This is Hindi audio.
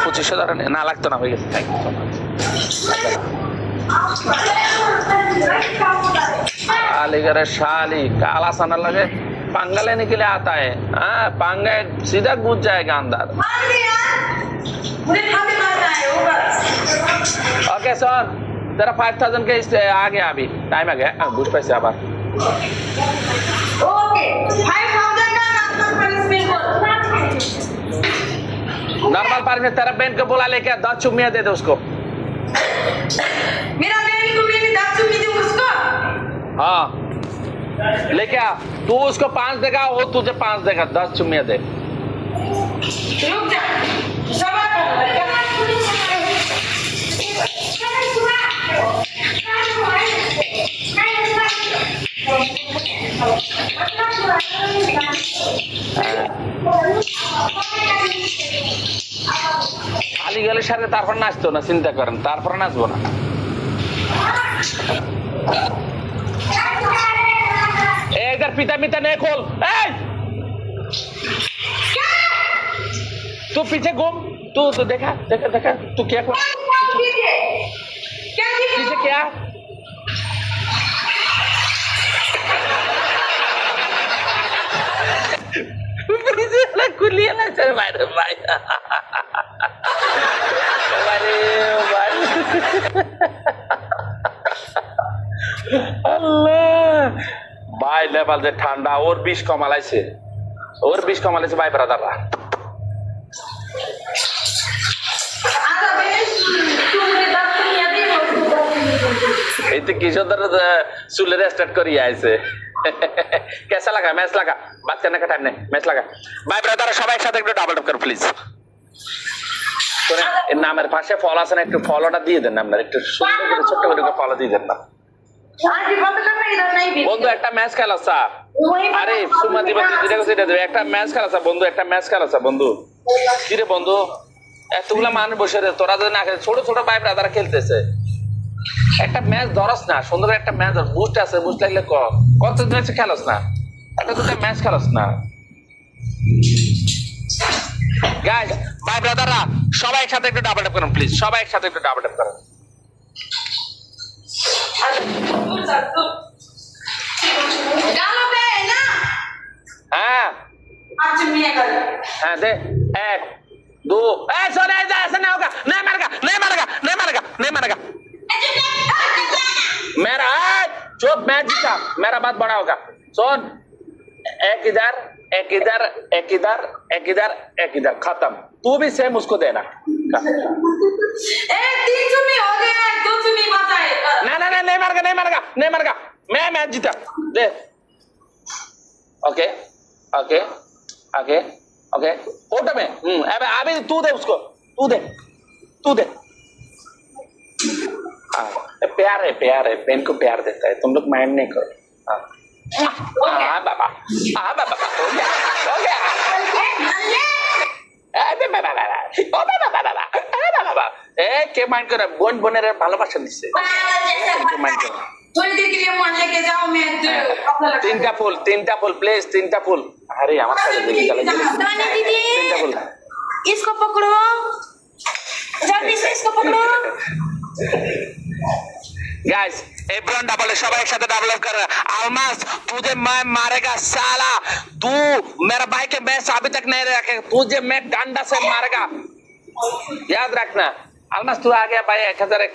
25,000 না লাগতো না, হয়ে গেছে। Thank you so much. Aligarh शाली काला सना लगे पंगा लेने के लिए आता है। हाँ, पंगा सीधा घुस जाएगा अंदर। ओके सर, तेरा 5,000 के इस आ गया, अभी टाइम आ गया। बुझ पैसे आबार नॉर्मल पार में तेरा बहन को बोला लेके 10 चुम्मियां दे दे उसको। मेरा बहन को मैंने 10 चुम्मी दी उसको। हाँ लेके आ, तू उसको 5 देगा, वो तुझे 5 देगा। 10 चुम्मियां दे। रुक जा, আলী গেলে সাথে তারপর নাচতো না, চিন্তা করেন, তারপর নাচবো না। इधर पिता मिता नहीं खोल। तू पीछे घूम, तू देखा देखा देखा, तू क्या कर पीछे क्या? कुलिया ना चल भाई भाई अल्लाह भाई लेवल से ठंडा और 20 कमालाई से, और 20 कमालाई से भाई ब्रदर रहा। इतने किशोर सुलेरे स्टार्ट करी ऐसे। कैसा लगा मैच? लगा बात करने का टाइम नहीं, मैच लगा। भाई ब्रदर সবাই একসাথে একটু ডাবল ট্যাপ করো প্লিজ। এর নামের পাশে ফলো আছে না, একটু ফলোটা দিয়ে দেন। আপনারা একটু সুন্দর করে ছোট করে ফলো দিয়ে দেন না। বন্ধু একটা ম্যাচ খেলাছা, আরে সুমা দিবা দিদিরা কাছে এটা দেবে। একটা ম্যাচ খেলাছা বন্ধু, একটা ম্যাচ খেলাছা বন্ধু। কি রে বন্ধু, এতগুলা মানুষ বসে রে, তোরা যদি না খেলে, ছোট ছোট ভাই ব্রাদার খেলতেছে, একটা ম্যাচ ধরস না, সুন্দর একটা ম্যাচ ধর। বুস্ট আছে, বুস্ট লাগলে কত ম্যাচ খেলস না, একটা দুটো ম্যাচ খেলস না। গাইস ভাই ব্রাদাররা সবাই একসাথে একটু ডাবল ট্যাপ করুন প্লিজ, সবাই একসাথে একটু ডাবল ট্যাপ করুন। हाँ हाँ दे 1 2 सोने ऐसा नहीं होगा, नहीं मारेगा नहीं मारेगा नहीं मारेगा नहीं मारेगा। मेरा चुप, मैं जीता, मेरा बात बड़ा होगा। सुन, एक इधर एक इधर एक इधर एक इधर एक इधर, खत्म। तू भी सेम उसको देना। 3 चुम्मी हो गया, 2 चुम्मी बचा है। नहीं मारेगा नहीं मारेगा नहीं मारेगा, मैं मैच जीता। दे okay okay okay okay photo में। अभी तू दे उसको, तू दे तू दे। प्यार है बहन को प्यार देता है, तुम लोग माइंड नहीं करो। बाबा हो गया কে মাইন্ড করে? বোন বোনের ভালোবাসা দিচ্ছে। थोड़ी देर के लिए मान लेके जाओ, मैं तीनटा फूल प्लीज, 3टा फूल। अरे हमारे साथ देखिए चलो दीदी, 3टा फूल इसको पकड़ो, जल्दी से इसको पकड़ो। गाइस एवरीवन डबल, सबाई एक साथ डबल कर। अलमास तुझे मैं मारेगा साला, तू मेरा भाई के मैच अभी तक नहीं रखे, तुझे मैं डंडा से मारेगा, याद रखना। अलमास तू आ गया भाई 1001।